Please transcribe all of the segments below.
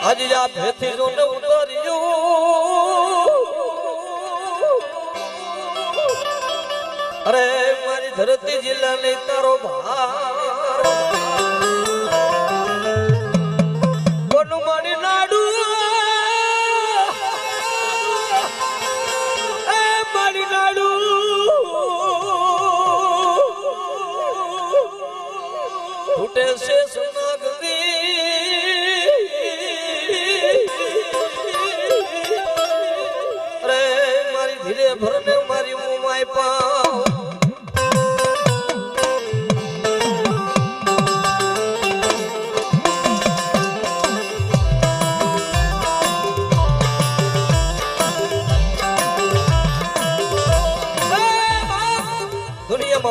આજે આ ભેથી જો ને ઉતર્યું અરે મારી ધરતી જિલ્લા ને તારો ભાર કોનું મારી નાડુ એ મારી નાડુ તૂટે છે સુનાગરી અરે મારી ધીરે ભરને મારી મુમાય પાવ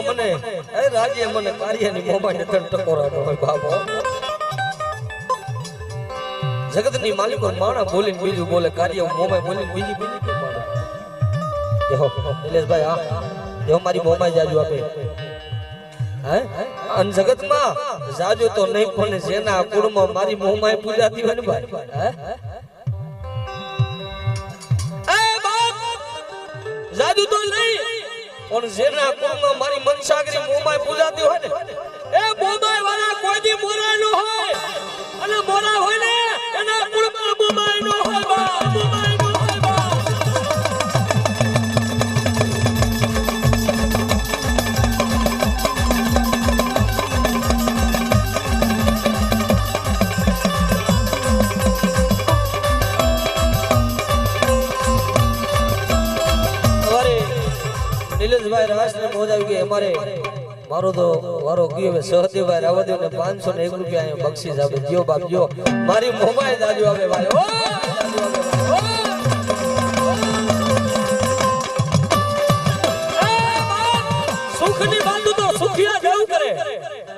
મને એ રાજ્ય મને કાર્યની મોબાઈલ ને ટકોરાનો હોય બાબો જગતની માલિકો માણા બોલીને બીજું બોલે કાર્ય મોબાઈલ બોલીને બીજી કે માણા દેહો નિલેશભાઈ આ દેહો મારી મોબાઈલ જાજુ આપે હે અન જગતમાં જાજુ તો નહીં પણ જેના કુળમાં મારી મોમાય પૂજાતી હોય ને ભાઈ હે એ બાપ જાજુ તો નહીં પણ જેના કુળમાં મારી મનસાગરી મોમાય પૂજાતી હોય ને એ મોમાય વાળા કોઈ દી મોરા નો હોય અને મોરા હોય ને એના કુળમાં મોમાય નો હોય બા મોમાય નો હોય બા નિલેશભાઈ રાષ્ટ્ર મોજાવી કે અમારે મારો તો વારો ગયો હવે સહદેવભાઈ રાવદેવ ને 501 રૂપિયા અહીંયા બક્ષીસ આપે જીઓ બાપ જીઓ મારી મોબાઈલ જાજુ આવે ભાઈ ઓ સુખની વાતો તો સુખિયા જેવું કરે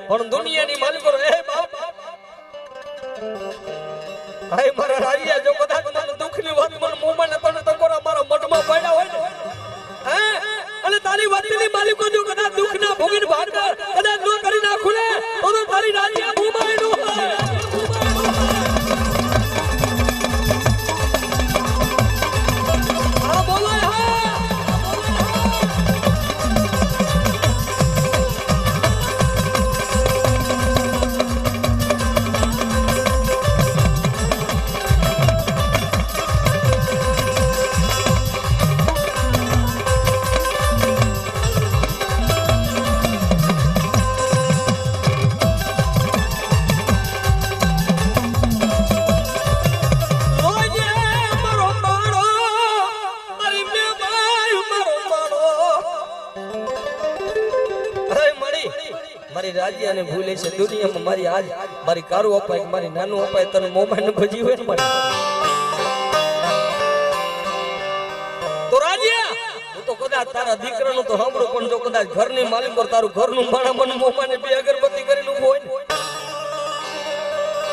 પણ દુનિયાની માલિકો એ બાપ હાય મારા રાજીયા જો કદાચ મને દુખની વાત મને મોબાઈલ ને તને તકોરા મારા મઠમાં પડ્યા હોય ને હે અને તારી વાતની માલિકો જો કદાચ દુખ ના ભોગીને ભાગ કદાચ નો કરી નાખું ને તો તારી રાજી મોબાઈલ નો હોય હા બોલાય હા રાજ્ય અને ભૂલે છે દુનિયામાં મારી આજ મારી કારું અપાય મારી નાનું અપાય તને મોબાઈલ ભજી હોય ને મારી તો રાજ્ય હું તો કદાચ તારા દીકરાનું તો સાંભળું પણ જો કદાચ ઘરની માલિક પર તારું ઘરનું માણા મને મોબાઈલ ને બે અગરબત્તી કરીને ઉભો હોય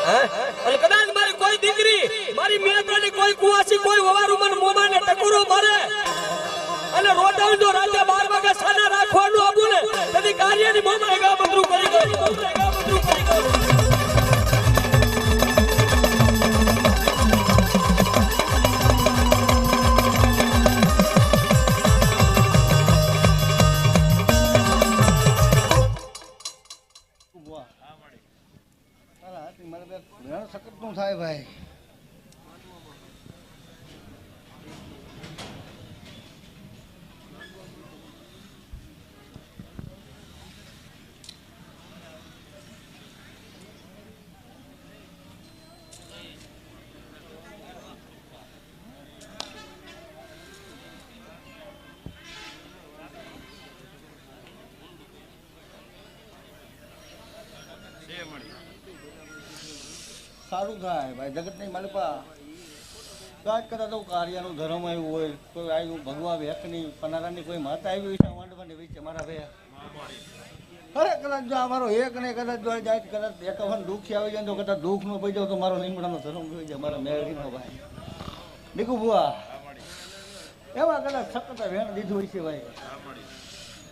હે અને કદાચ મારી કોઈ દીકરી મારી મેત્રાની કોઈ કુવાસી કોઈ વવારું મને મોબાઈલ ને ટકોરો મારે અને રોટાઉન જો રાતે 12 વાગે સાના રાખવાનું આબુ ને તેની કાર્યની મોમાય ગા બધું કરી ગઈ સખત નું થાય ભાઈ સારું થાય ભાઈ જગતની માલિકા કાજ કરતા તો કાર્યનું ધર્મ આવ્યું હોય કોઈ આવ્યું ભગવા વ્યક્તની પનારાની કોઈ માતા આવી હોય છે માંડવાની વિશે મારા ભાઈ અરે કદાચ જો અમારો એક ને કદાચ જો જાય કદાચ એકાવન દુઃખી આવી જાય તો કદાચ દુઃખ નો પડી જાવ તો મારો લીમડાનો ધર્મ જોઈ જાય મારા મેળવીનો ભાઈ નીકુ બુઆ એવા કદાચ સખત વેણ દીધું હોય છે ભાઈ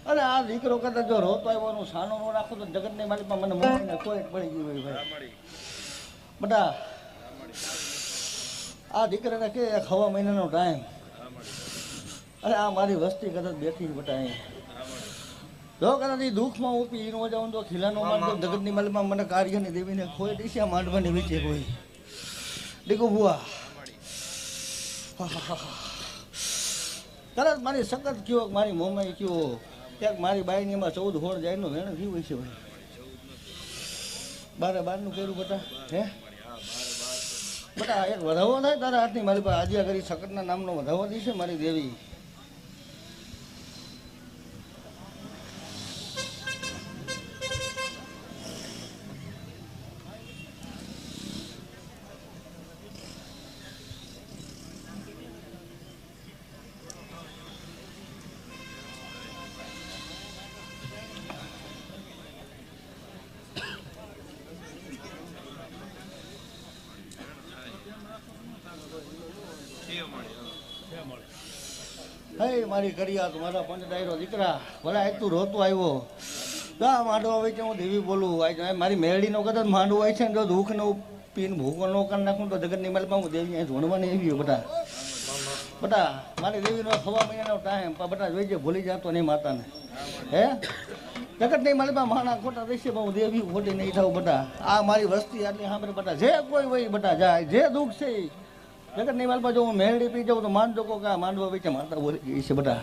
અને આ દીકરો કદાચ જો રોતો આવ્યો સાનો નો રાખો તો જગતની માલિકમાં મને મોકલીને કોઈ પડી ગયું હોય ભાઈ બધા આ દીકરાને કે હવા મહિનાનો ટાઈમ, અરે આ મારી વસ્તી કદાચ બેઠી બટા અહીંયા જો કદાચ એ દુઃખમાં ઉપી નો જાઉં તો ખીલાનો માંડો જગતની માલમાં મને કાર્યની દેવીને ખોઈ દઈશ માંડવાની વિચે કોઈ દીકુ બુઆ તરત મારી સખત કયો મારી મોમાઈ કયો ક્યાંક મારી બાઈની એમાં 14 હોળ જાય નો વેણ થયું હોય છે ભાઈ બારનું કર્યું બટા હે બટા એક વધાવો થાય તારા હાથની મારી પાસે આજ્યા કરી સખતના નામનો વધાવો દી છે મારી દેવી હે મારી કરિયા મારા પંચ ડાયરો દીકરા ભલા આજ તું રોતો આવ્યો કા માંડવા હોય છે હું દેવી બોલું આજ મારી મેરડીનો કદાચ માંડવો હોય છે ને જો દુઃખનો પીને ભૂખો ન કરી નાખું તો જગતની માલમાં હું દેવી અહીં જોડવાની આવી બટા મારી દેવીનો સવા મહિનાનો ટાઈમ બટા જોઈજે ભૂલી જતો નહીં માતાને હે જગતની માલમાં માણા ખોટા રહેશે પણ હું દેવી ખોટી નહીં થાવ બટા આ મારી વસ્તી આટલી સાંભળે બટા જે કોઈ હોય બટા જાય જે દુઃખ છે જગતની માલમાં જો હું મેરડી પી જાઉં તો માનજો કહો કે આ માંડવા વચ્ચે માતા બોલી ગઈ છે બટા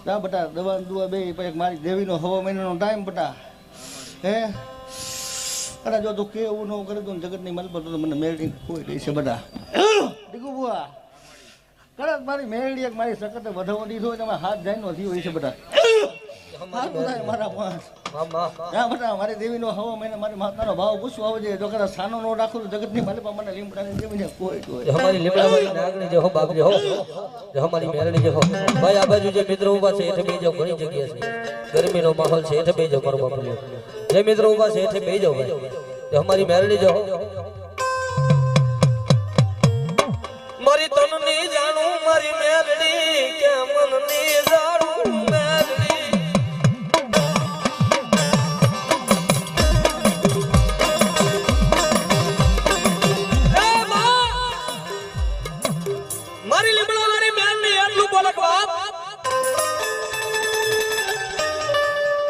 જા બટા દવા દુવા બે પછી મારી દેવીનો સવા મહિનાનો ટાઈમ બટા હે અરે જો તું કેવું ન કરે તો જગતની માલમાં તો મને મેરડી કોઈ દઈ છે બટા દીકુ બુઆ કદાચ મારી મેરડી એક મારી સખતે વધાવો દીધો હોય તમે હાથ જાય નો થયો હોય છે બટા મારા પાંચ બટા મારી દેવીનો હવા મહિના મારી માતાનો ભાવ પૂછવા આવજે જો કદાચ સાનો નો રાખું તો જગતની માલિકા મને લીમડાની દેવીને કોઈ હમારી લીમડાવાળી નાગણી જે હો બાપજી હો જે હમારી મેરણી જે હો ભાઈ આ બાજુ જે મિત્રો ઊભા છે એઠે બેજો ઘણી જગ્યા છે ગરમીનો માહોલ છે એઠે બેજો મારો બાપજી જે મિત્રો ઊભા છે એઠે બેજો ભાઈ જે હમારી મેરણી જે હો મારી તનની જાણું મારી મેરણી કે મનની જાણું મેરણી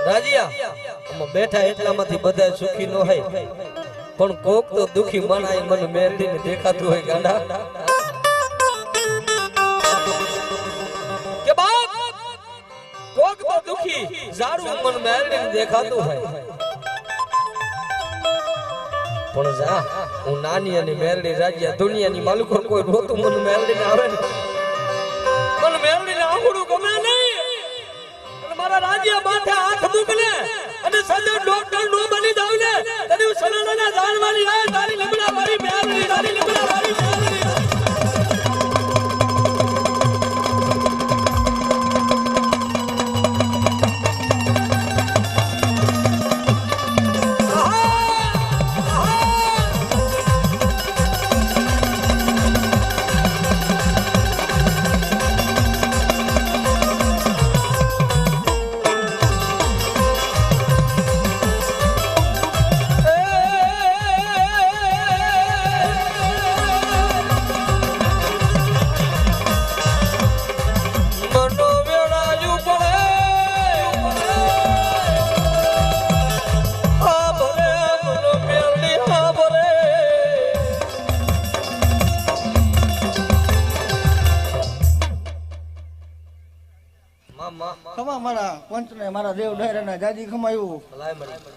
રાજીયા બેઠા એટલામાંથી બધા સુખી નો હોય પણ કોક તો દુખી મનાય મને મેરડીને દેખાતું હોય ગાંડા કે બાપ કોક તો દુખી જારું મન મેરડીને દેખાતું હોય પણ જા હું નાની અને મેરડી રાજીયા દુનિયાની માલિકો કોઈ રોતું મન મેરડીને આવે ને મન મેરડીને આંગળું ગમે નહીં મારા રાજ્ય માથે આંખ મૂકને અને સદા ડોક્ટર નો બની જાવ ને તને સનાના જાણવાની આ તારી લીમડા વાળી મેરડી તારી લીમડા વાળી મેરડી ખમા મારા પંચને મારા દેવ ડાયરાના જાજી ખમાયું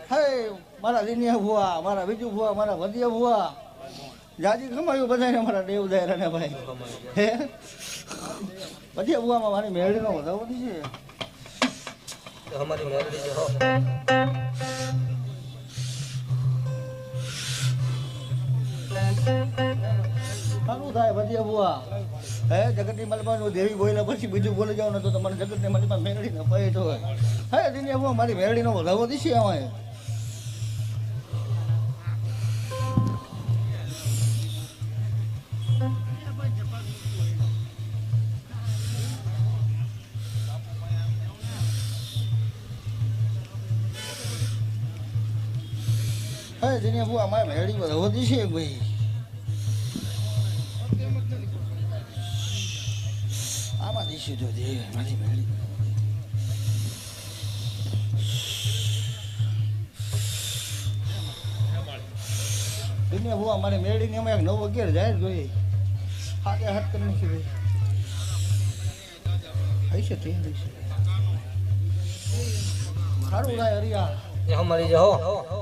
હે મારા દિનિયા ભુવા મારા બીજુ ભુવા મારા વધિયા ભુવા જાજી ખમાયું બધાને મારા દેવ ડાયરાના ભાઈ હે વધિયા ભુવામાં મારી મેરડીનો વધાવો છે અમારી મેરડી જે હો સારું થાય વધિયા ભુવા હે જગતની માલમાં દેવી બોલ્યા પછી બીજું બોલી જાવ ને તો તમારે જગતની માલમાં મેરડી ન પાય તો હે દિનિયા ભુવા મારી મેરડીનો વધાવો દીશે આમાં હે દિનિયા ભુવા મારી મેરડી વધાવો દીશે ભાઈ હૈશે તો દે મારી મેળી દુનિયા હું અમારે મેળીને એમાં 9:11 જાય જોઈએ હાથે હાથ કરી નાખી હૈશે તે હૈશે સારું થાય હરિયા એ અમારી જો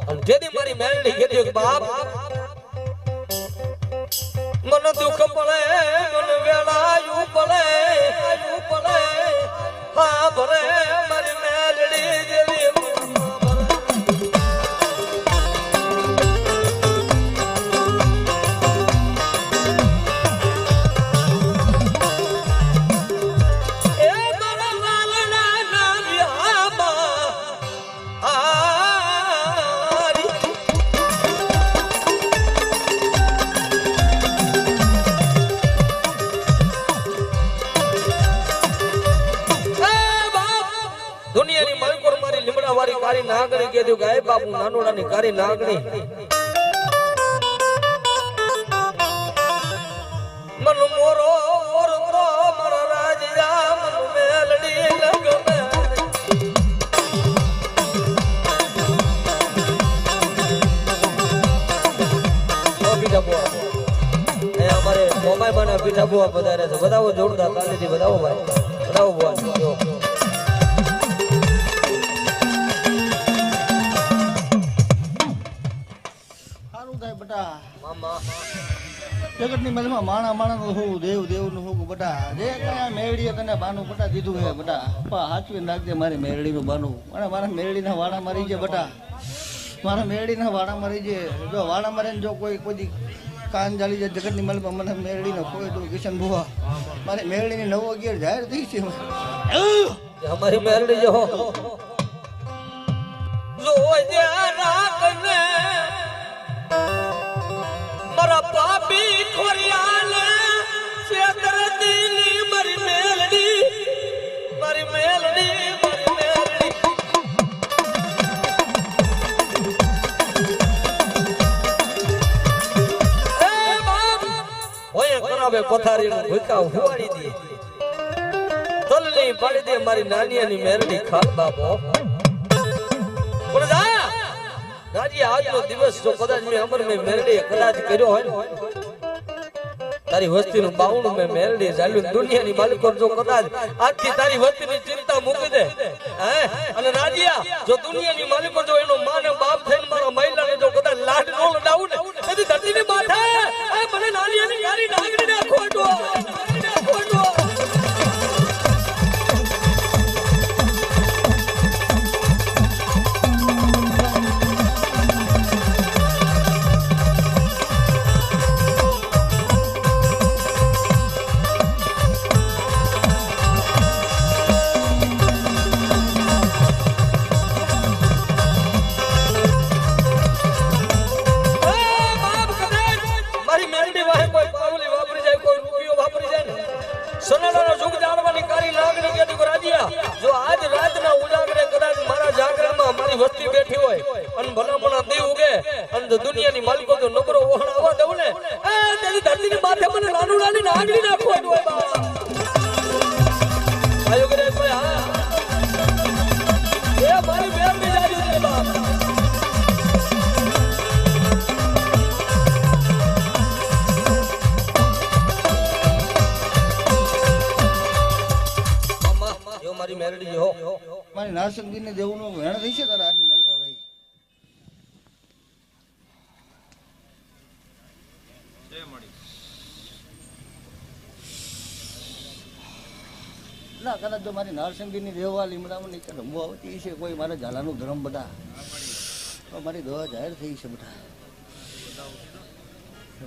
અને જેદી મારી મેલડી કીધું કે બાપ મન દુઃખ પડે મન વેળાયું પડે હા ભરે મારી મેલડી જેવી કારી નાગણી કીધું કે બાપુ નાનોડાની કારી નાગણી મન મોરો ઓરતો મારા રાજા મન મેલડી લગમે ઓ બીટા બુઆ એ અમારે મોબાઈલ માં બીટા બુઆ પધારે છે બતાવો જોરદાર તાલીથી બતાવો ભાઈ બતાવો બુઆ જો જગતની મજમાં માણા હું દેવનું હું બટા જે કયા મેળડીએ તને બાનું બટા દીધું હે બટા હાચવી નાખજે મારી મેળડીનું બાનું અને મારા મેળડીના વાડા મારી છે બટા મારા મેળડીના વાડા મારી છે જો વાડા મારે જો કોઈ કાન જાળી જાય જગતની મલમાં મને મેળડીને ખોઈ દઉં કિશન ભુવા મારી મેળડીની 9:11 જાહેર થઈ છે અમારી મેળડી જો મારા પાપી ખોરિયાને છેતર દીની મારી મેલડી એ બાપ ઓય કરાવે પથારીનું ભૂકા હુવાડી દે તલની પાડી દે મારી નાનીની મેલડી ખાલ બાપો રાજી આજનો દિવસ જો કદાચ મેં અમર મેં મેરડી કદાચ કર્યો હોય તારી વસ્તીનું બાવણું મેં મેરડી ચાલ્યું દુનિયાની માલિકો જો કદાચ આજથી તારી વસ્તીની ચિંતા મૂકી દે હે અને રાજીયા જો દુનિયાની માલિકો જો એનો માને બાપ થઈને મારા મહિલાને જો કદાચ લાડ નો લડાવું ને એથી ધરતીની માથે મને નાની ગારી નાગડી નાખો સોનાલાનો સુખ જાણવાની કારી લાગણી કેતી કો રાજીયા જો આજ રાતના ઉજાગરે કદાચ મારા જાગરામાં મારી વસ્તી બેઠી હોય અને ભલામણા દી ઉગે અને દુનિયાની માલિકો તો નબરો ઓહણ આવવા દઉં ને એ તેની ધરતીની માથે મને નાનુડાની નાગડી નાખવા દો બા આયો કરે ભાઈ હા એ મારી બેન ની જાજુ છે બા મારી મેલડી હો મારી નારસંગીને દેવનો વેણ થઈ છે તારા હાથની મારી ભાઈ ના કદાચ જો મારી નારસંગીની દેવા લીમડામાં નહીં રમવા આવતી છે કોઈ મારા ઝાલાનું ધર્મ બધા તો મારી દવા જાહેર થઈ છે બધા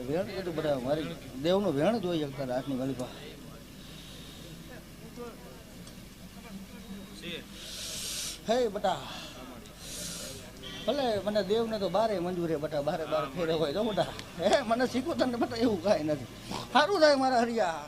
વેણ કીધું બધા મારી દેવનું વેણ જોઈ શકતા હાથની મારી ભાઈ હે બટા ભલે મને દેવને તો બારે મંજૂર હે બટા બારે ફેરે હોય તો બટા હે મને શીખો તને બટા એવું કાંઈ નથી સારું થાય મારા હરિયા